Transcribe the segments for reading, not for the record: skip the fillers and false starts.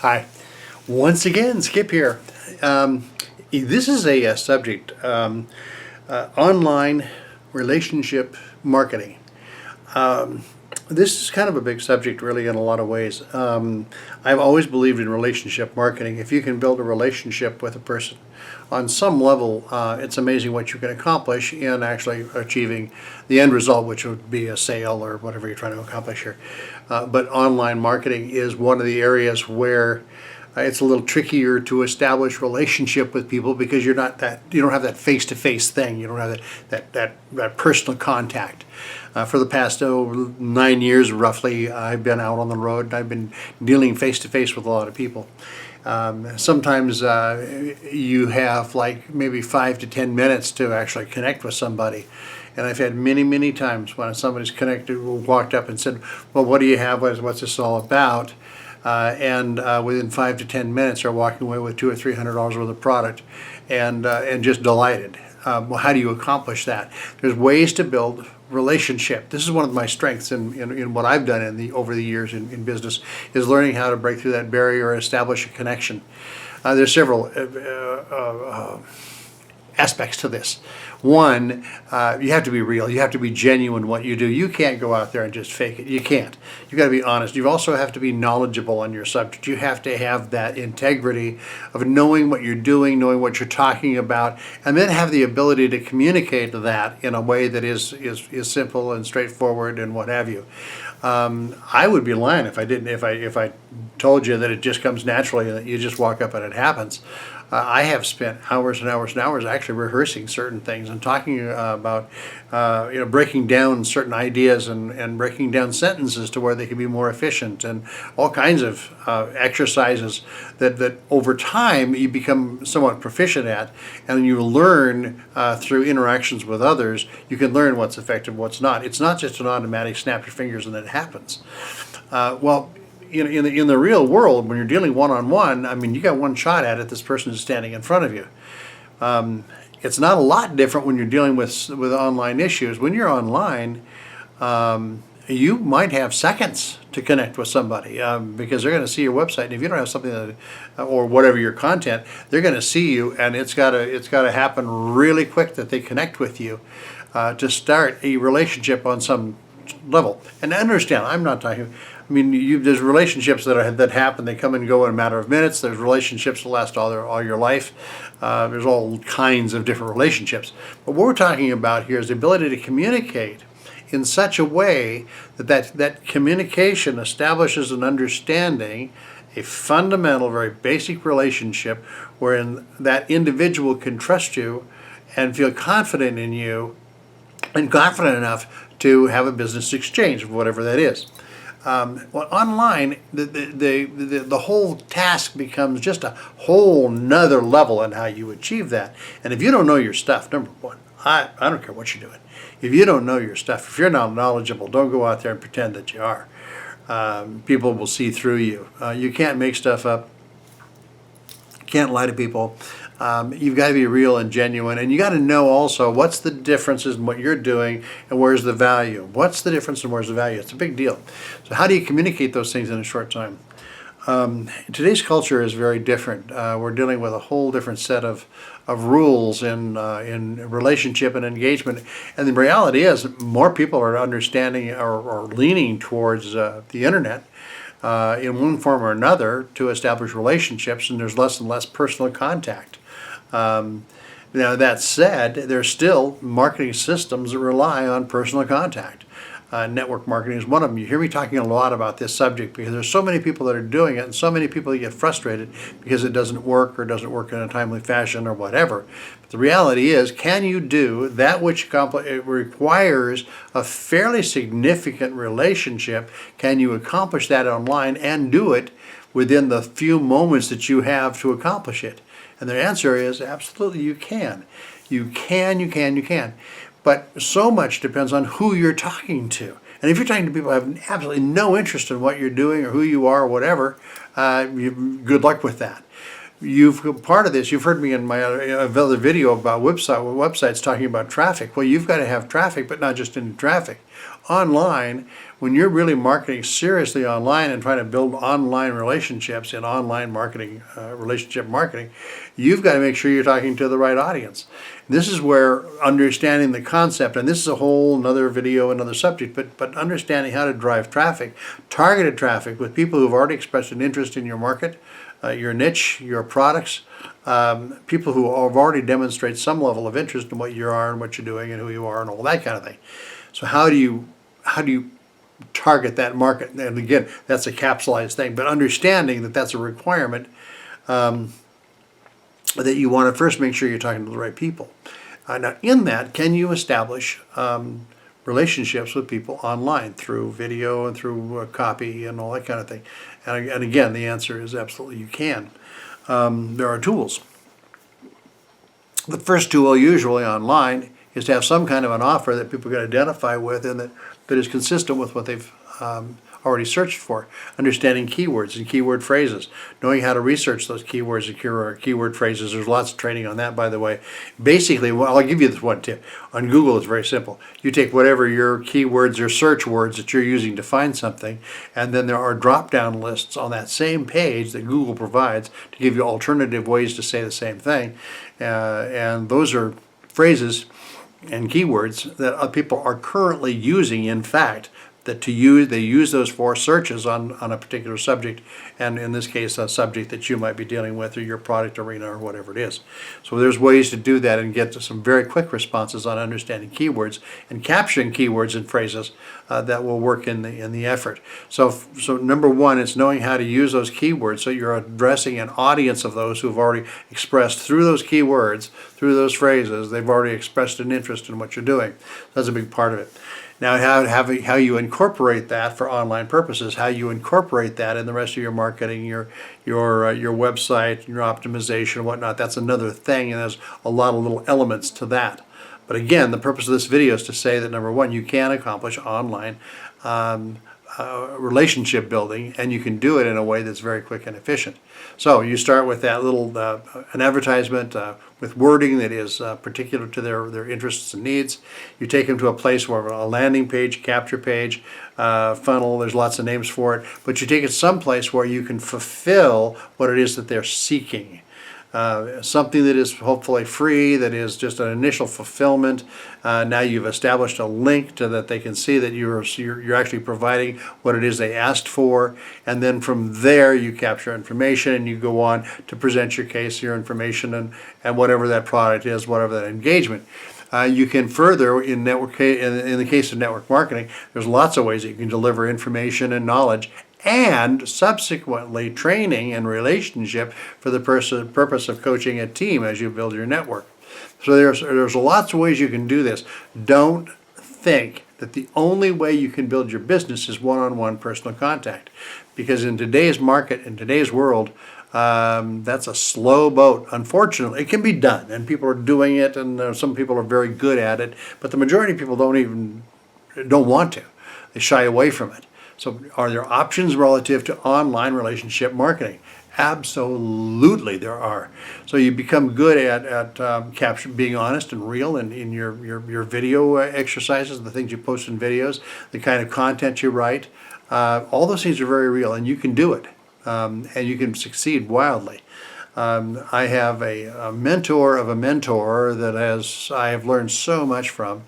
Hi, once again, Skip here. This is a subject, online relationship marketing. This is kind of a big subject, really, in a lot of ways. I've always believed in relationship marketing. If you can build a relationship with a person on some level, it's amazing what you can accomplish in actually achieving the end result, which would be a sale or whatever you're trying to accomplish here. But online marketing is one of the areas where it's a little trickier to establish relationship with people because you don't have that face-to-face thing. You don't have that personal contact. For the past 9 years roughly, I've been out on the road and I've been dealing face-to-face with a lot of people. Sometimes you have like maybe 5 to 10 minutes to actually connect with somebody. And I've had many times when somebody's connected, walked up and said, well, what do you have? What's this all about? And within 5 to 10 minutes are walking away with $200 or $300 worth of product and just delighted. Well, how do you accomplish that? There's ways to build relationship. This is one of my strengths in what I've done over the years in business, is learning how to break through that barrier or establish a connection. There's several aspects to this. One, you have to be real. You have to be genuine in what you do. You can't go out there and just fake it. You can't. You've got to be honest. You also have to be knowledgeable on your subject. You have to have that integrity of knowing what you're doing, knowing what you're talking about, and then have the ability to communicate that in a way that is simple and straightforward and what have you. I would be lying if I told you that it just comes naturally and that you just walk up and it happens. I have spent hours and hours and hours actually rehearsing certain things and talking about breaking down certain ideas and breaking down sentences to where they can be more efficient, and all kinds of exercises that over time you become somewhat proficient at, and you learn through interactions with others. You can learn what's effective, what's not. It's not just an automatic snap your fingers and it happens. In the real world, when you're dealing one-on-one, I mean, you got one shot at it. This person is standing in front of you. It's not a lot different when you're dealing with online issues. When you're online, you might have seconds to connect with somebody because they're going to see your website. And if you don't have something or whatever your content, they're going to see you, and it's got to happen really quick that they connect with you to start a relationship on some level. And understand, I'm not talking. I mean, there's relationships that happen. They come and go in a matter of minutes. There's relationships that last all your life. There's all kinds of different relationships. But what we're talking about here is the ability to communicate in such a way that communication establishes an understanding, a fundamental, very basic relationship wherein that individual can trust you and feel confident in you and confident enough to have a business exchange of whatever that is. Well, online, the whole task becomes just a whole nother level in how you achieve that. And if you don't know your stuff, number one, I don't care what you're doing. If you don't know your stuff, if you're not knowledgeable, don't go out there and pretend that you are. People will see through you. You can't make stuff up. You can't lie to people. You've got to be real and genuine, and you got to know also what's the differences in what you're doing and where's the value. What's the difference and where's the value? It's a big deal. So how do you communicate those things in a short time? Today's culture is very different. We're dealing with a whole different set of rules in relationship and engagement, and the reality is more people are understanding or leaning towards the internet in one form or another to establish relationships, and there's less and less personal contact. Now, that said, there's still marketing systems that rely on personal contact. Network marketing is one of them. You hear me talking a lot about this subject because there's so many people that are doing it and so many people that get frustrated because it doesn't work or doesn't work in a timely fashion or whatever. But the reality is, can you do that which it requires a fairly significant relationship? Can you accomplish that online and do it within the few moments that you have to accomplish it? And the answer is absolutely you can. You can. But so much depends on who you're talking to. And if you're talking to people who have absolutely no interest in what you're doing or who you are or whatever, good luck with that. Part of this, you've heard me in my other video about websites talking about traffic. Well, you've got to have traffic, but not just in traffic. online, when you're really marketing seriously online and trying to build online relationships in online marketing, relationship marketing, you've got to make sure you're talking to the right audience. This is where understanding the concept, and this is a whole another video, another subject, but understanding how to drive traffic, targeted traffic with people who've already expressed an interest in your market, your niche, your products, people who have already demonstrated some level of interest in what you are and what you're doing and who you are and all that kind of thing. So how do you target that market? And again, that's a capsulized thing, but understanding that that's a requirement, that you want to first make sure you're talking to the right people. Now, in that, can you establish relationships with people online through video and through copy and all that kind of thing? And again, the answer is absolutely you can. There are tools. The first tool usually online is to have some kind of an offer that people can identify with and that is consistent with what they've already searched for. Understanding keywords and keyword phrases, knowing how to research those keywords and keyword phrases. There's lots of training on that, by the way. Basically, well, I'll give you this one tip. On Google, it's very simple. You take whatever your keywords or search words that you're using to find something, and then there are drop-down lists on that same page that Google provides to give you alternative ways to say the same thing. And those are phrases and keywords that people are currently using, in fact, that they use those for searches on a particular subject, and in this case a subject that you might be dealing with or your product arena or whatever it is. So there's ways to do that and get to some very quick responses on understanding keywords and capturing keywords and phrases that will work in the effort. So number one is knowing how to use those keywords so you're addressing an audience of those who have already expressed through those keywords, through those phrases, they've already expressed an interest in what you're doing. That's a big part of it. Now, how you incorporate that for online purposes, how you incorporate that in the rest of your marketing, your website, your optimization and whatnot, that's another thing, and there's a lot of little elements to that. But again, the purpose of this video is to say that number one, you can accomplish online relationship building, and you can do it in a way that's very quick and efficient. So you start with that little an advertisement with wording that is particular to their interests and needs. You take them to a place where a landing page, capture page, funnel, there's lots of names for it, but you take it someplace where you can fulfill what it is that they're seeking. Something that is hopefully free, that is just an initial fulfillment. Now you've established a link to that they can see that you're actually providing what it is they asked for, and then from there you capture information and you go on to present your case, your information, and whatever that product is, whatever that engagement. You can further, in the case of network marketing, there's lots of ways that you can deliver information and knowledge and subsequently training and relationship for the purpose of coaching a team as you build your network. So there's lots of ways you can do this. Don't think that the only way you can build your business is one-on-one personal contact, because in today's market, in today's world, that's a slow boat. Unfortunately, it can be done, and people are doing it, and some people are very good at it, but the majority of people don't want to. They shy away from it. So are there options relative to online relationship marketing? Absolutely there are. So you become good at being honest and real in your video exercises, the things you post in videos, the kind of content you write. All those things are very real, and you can do it, and you can succeed wildly. I have a mentor of a mentor that I have learned so much from.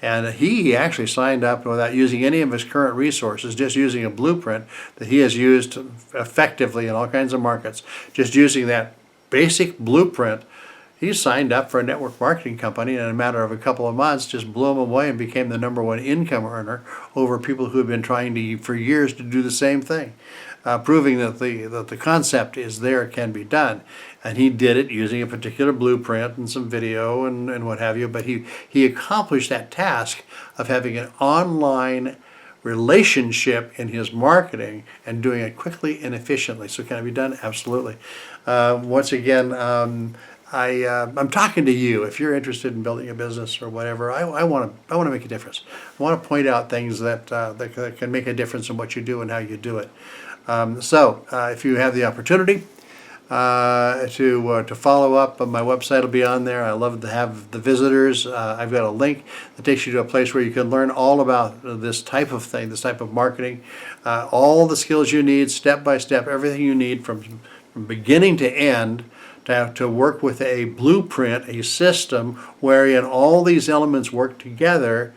And he actually signed up without using any of his current resources, just using a blueprint that he has used effectively in all kinds of markets. Just using that basic blueprint, he signed up for a network marketing company, and in a matter of a couple of months just blew him away and became the #1 income earner over people who have been trying for years to do the same thing, proving that the concept is there, can be done. And he did it using a particular blueprint and some video and what have you, but he accomplished that task of having an online relationship in his marketing and doing it quickly and efficiently. So can it be done? Absolutely. Once again, I'm talking to you. If you're interested in building a business or whatever, I want to make a difference. I want to point out things that can make a difference in what you do and how you do it. So if you have the opportunity, to follow up. My website will be on there. I love to have the visitors. I've got a link that takes you to a place where you can learn all about this type of thing, this type of marketing, all the skills you need, step by step, everything you need from beginning to end, to work with a blueprint, a system wherein all these elements work together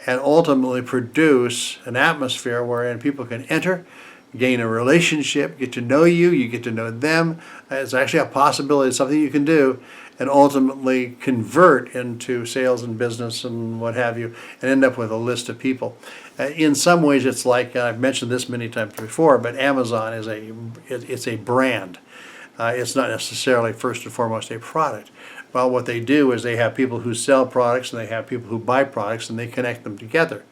and ultimately produce an atmosphere wherein people can enter, gain a relationship, get to know you, you get to know them. It's actually a possibility, it's something you can do, and ultimately convert into sales and business and what have you, and end up with a list of people. In some ways, it's like, I've mentioned this many times before, but Amazon is it's a brand. It's not necessarily first and foremost a product. Well, what they do is they have people who sell products and they have people who buy products, and they connect them together.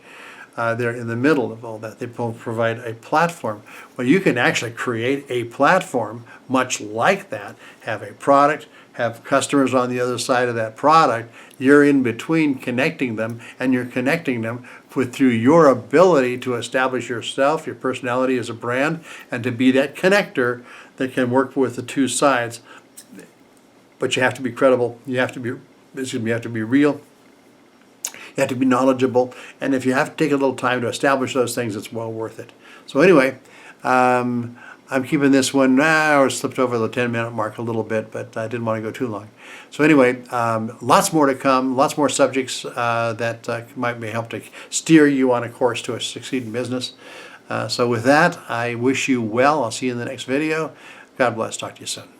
They're in the middle of all that. They provide a platform. Well, you can actually create a platform much like that, have a product, have customers on the other side of that product. You're in between connecting them, and you're connecting them through your ability to establish yourself, your personality as a brand, and to be that connector that can work with the two sides. But you have to be credible. You have to be, you have to be real. You have to be knowledgeable, and if you have to take a little time to establish those things, it's well worth it. So anyway, I'm keeping this one, I slipped over the 10-minute mark a little bit, but I didn't want to go too long. So anyway, lots more to come, lots more subjects that might help to steer you on a course to succeed in business. So with that, I wish you well. I'll see you in the next video. God bless. Talk to you soon.